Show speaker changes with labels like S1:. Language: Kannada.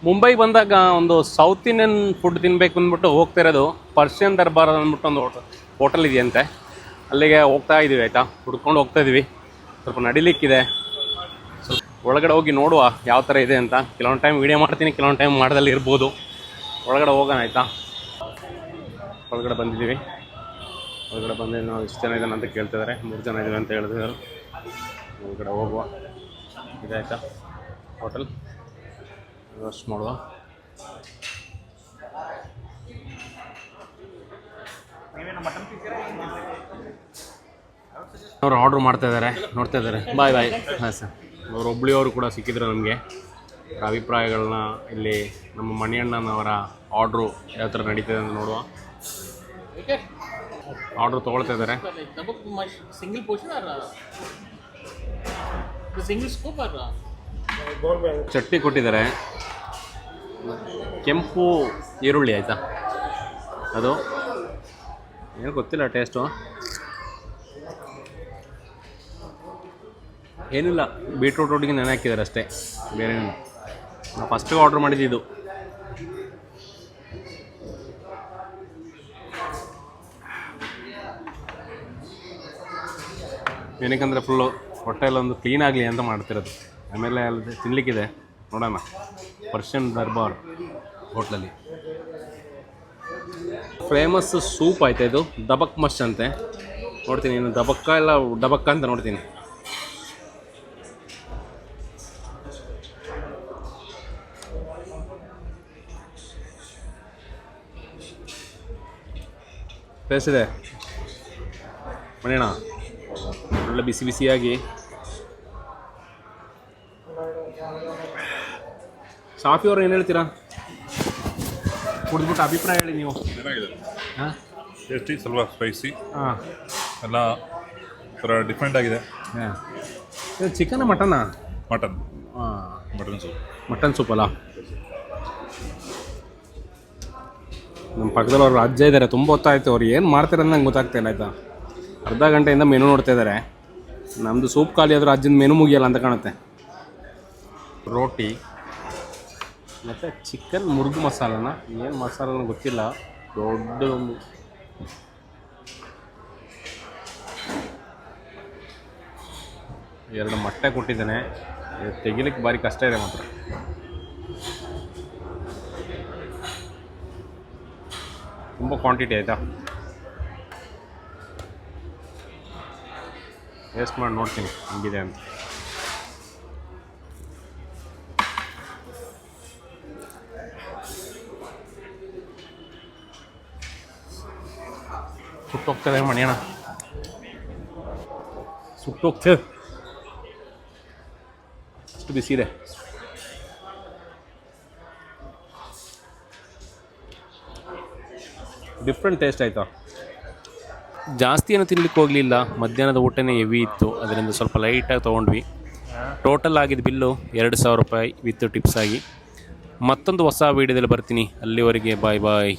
S1: ಮುಂಬೈ ಬಂದಾಗ ಒಂದು ಸೌತ್ ಇಂಡಿಯನ್ ಫುಡ್ ತಿನ್ನಬೇಕು ಅಂದ್ಬಿಟ್ಟು ಹೋಗ್ತಾ ಇರೋದು ಪರ್ಷಿಯನ್ ದರ್ಬಾರ್ ಅಂದ್ಬಿಟ್ಟು ಒಂದು ಹೋಟೆಲ್ ಇದೆಯಂತೆ. ಅಲ್ಲಿಗೆ ಹೋಗ್ತಾ ಇದ್ದೀವಿ ಆಯಿತಾ, ಹುಡ್ಕೊಂಡು ಹೋಗ್ತಾ ಇದ್ದೀವಿ. ಸ್ವಲ್ಪ ನಡಿಲಿಕ್ಕಿದೆ, ಸ್ವಲ್ಪ ಒಳಗಡೆ ಹೋಗಿ ನೋಡುವ ಯಾವ ಥರ ಇದೆ ಅಂತ. ಕೆಲವೊಂದು ಟೈಮ್ ವೀಡಿಯೋ ಮಾಡ್ತೀನಿ, ಕೆಲವೊಂದು ಟೈಮ್ ಮಾಡ್ದಲ್ಲಿ ಇರ್ಬೋದು. ಒಳಗಡೆ ಹೋಗೋಣ ಆಯಿತಾ. ಒಳಗಡೆ ಬಂದಿದ್ದೀವಿ. ಒಳಗಡೆ ಬಂದು ನಾವು ಎಷ್ಟು ಜನ ಇದ್ದಾನೆ ಅಂತ ಕೇಳ್ತಿದ್ದಾರೆ. 3 ಜನ ಇದ್ದೀವಿ ಅಂತ ಹೇಳ್ತಿದ್ದಾರೆ. ಒಳಗಡೆ ಹೋಗುವ ಇದೆ ಆಯಿತಾ ಹೋಟೆಲ್. ಅಷ್ಟು ಮಾಡುವ. ಅವರು ಆರ್ಡ್ರ್ ಮಾಡ್ತಾ ಇದ್ದಾರೆ, ನೋಡ್ತಾ ಇದ್ದಾರೆ. ಬಾಯ್ ಬಾಯ್. ಹಾಂ ಸರ್, ಅವರು ಒಬ್ಳಿಯವರು ಕೂಡ ಸಿಕ್ಕಿದ್ರು ನಮಗೆ. ಅಭಿಪ್ರಾಯಗಳನ್ನ ಇಲ್ಲಿ ನಮ್ಮ ಮಣಿಯಣ್ಣನವರ ಆರ್ಡ್ರು ಯಾವ ಥರ ನಡೀತದೆ ಅಂತ ನೋಡುವ. ಆರ್ಡ್ರ್ ತೊಗೊಳ್ತಾ ಇದ್ದಾರೆ.
S2: Single portion single scoop
S1: chutney ಕೊಟ್ಟಿದ್ದಾರೆ, ಕೆಂಪು ಈರುಳ್ಳಿ ಆಯಿತಾ. ಅದು ಏನು ಗೊತ್ತಿಲ್ಲ ಟೇಸ್ಟು. ಏನಿಲ್ಲ, ಬೀಟ್ರೂಟ್ ಒಟ್ಟಿಗೆ ನೆನೆ ಹಾಕಿದ್ದಾರೆ ಅಷ್ಟೇ, ಬೇರೆ ನಾವು ಫಸ್ಟಿಗೆ ಆರ್ಡ್ರ್ ಮಾಡಿದ್ದು. ಏನಕ್ಕಂದರೆ ಫುಲ್ಲು ಹೊಟ್ಟೆಲ್ಲೊಂದು ಕ್ಲೀನ್ ಆಗಲಿ ಅಂತ ಮಾಡ್ತಿರೋದು. ಆಮೇಲೆ ಅಲ್ಲಿ ತಿನ್ನಲಿಕ್ಕಿದೆ, ನೋಡೋಣ. ಪರ್ಷಿಯನ್ ದರ್ಬಾರ್ ಹೋಟ್ಲಲ್ಲಿ ಫೇಮಸ್ ಸೂಪ್ ಆಯ್ತಾ ಇದು, ದಬಕ್ ಮಶ್ ಅಂತೆ. ನೋಡ್ತೀನಿ ಇನ್ನು ದಬಕ್ಕ ಇಲ್ಲ ಡಬಕ್ಕ ಅಂತ ನೋಡ್ತೀನಿ. ಟೇಸ್ಟ್ ಇದೆ ಮನೇಣ, ಒಳ್ಳೆ ಬಿಸಿ ಬಿಸಿಯಾಗಿ. ಸಾಫಿ ಅವರು ಏನು ಹೇಳ್ತೀರಾ? ಕುಡಿದ್ಬಿಟ್ಟು ಅಭಿಪ್ರಾಯ ಹೇಳಿ ನೀವು.
S3: ಚೆನ್ನಾಗಿದೆ,
S1: ಹಾಂ
S3: ಟೇಸ್ಟಿ, ಸ್ವಲ್ಪ ಸ್ಪೈಸಿ,
S1: ಹಾಂ
S3: ಎಲ್ಲ ಥರ ಡಿಫ್ರೆಂಟ್ ಆಗಿದೆ.
S1: ಹಾಂ, ಇದು ಚಿಕನ್ ಮಟನಾ?
S3: ಮಟನ್,
S1: ಹಾಂ
S3: ಮಟನ್ ಸೂಪ್.
S1: ಮಟನ್ ಸೂಪ್ ಅಲ್ಲ. ನಮ್ಮ ಪಕ್ಕದಲ್ಲಿ ಅವ್ರು ಅಜ್ಜ ಇದ್ದಾರೆ, ತುಂಬ ಹೊತ್ತಾಯ್ತು. ಅವ್ರು ಏನು ಮಾಡ್ತಾರೆ ಅಂತ ನಂಗೆ ಗೊತ್ತಾಗ್ತಾಯಿಲ್ಲ ಆಯಿತಾ. ಅರ್ಧ ಗಂಟೆಯಿಂದ ಮೆನು ನೋಡ್ತಾ ಇದ್ದಾರೆ. ನಮ್ಮದು ಸೂಪ್ ಖಾಲಿ ಆದರೂ ಅಜ್ಜನ ಮೆನು ಮುಗಿಯಲ್ಲ ಅಂತ ಕಾಣುತ್ತೆ. ರೋಟಿ ಮತ್ತು ಚಿಕನ್ ಮುರ್ಗು ಮಸಾಲನ, ಏನು ಮಸಾಲನ ಗೊತ್ತಿಲ್ಲ. ದೊಡ್ಡ ಎರಡು ಮೊಟ್ಟೆ ಕೊಟ್ಟಿದ್ದಾನೆ. ತೆಗಿಲಿಕ್ಕೆ ಭಾರಿ ಕಷ್ಟ ಇದೆ ಮಾತ್ರ. ತುಂಬ ಕ್ವಾಂಟಿಟಿ ಆಯಿತಾ. ಟೇಸ್ಟ್ ಮಾಡಿ ನೋಡ್ತೀನಿ ಹೆಂಗಿದೆ ಅಂತ. ಸುಟ್ಟೋಗ್ತದೆ ಮಣಿಯಣ, ಸುಟ್ಟೋಗ್ತದೆ, ಅಷ್ಟು ಬಿಸಿ ಇದೆ. ಡಿಫ್ರೆಂಟ್ ಟೇಸ್ಟ್ ಆಯಿತಾ. ಜಾಸ್ತಿ ಏನು ತಿನ್ಲಿಕ್ಕೆ ಹೋಗಲಿಲ್ಲ, ಮಧ್ಯಾಹ್ನದ ಊಟನೇ ಹೆವಿ ಇತ್ತು, ಅದರಿಂದ ಸ್ವಲ್ಪ ಲೈಟಾಗಿ ತೊಗೊಂಡ್ವಿ. ಟೋಟಲ್ ಆಗಿದ್ದು ಬಿಲ್ಲು 2000 ರೂಪಾಯಿ ವಿತ್ ಟಿಪ್ಸ್ ಆಗಿ. ಮತ್ತೊಂದು ಹೊಸ ವೀಡಿಯೋದಲ್ಲಿ ಬರ್ತೀನಿ. ಅಲ್ಲಿವರೆಗೆ ಬಾಯ್ ಬಾಯ್.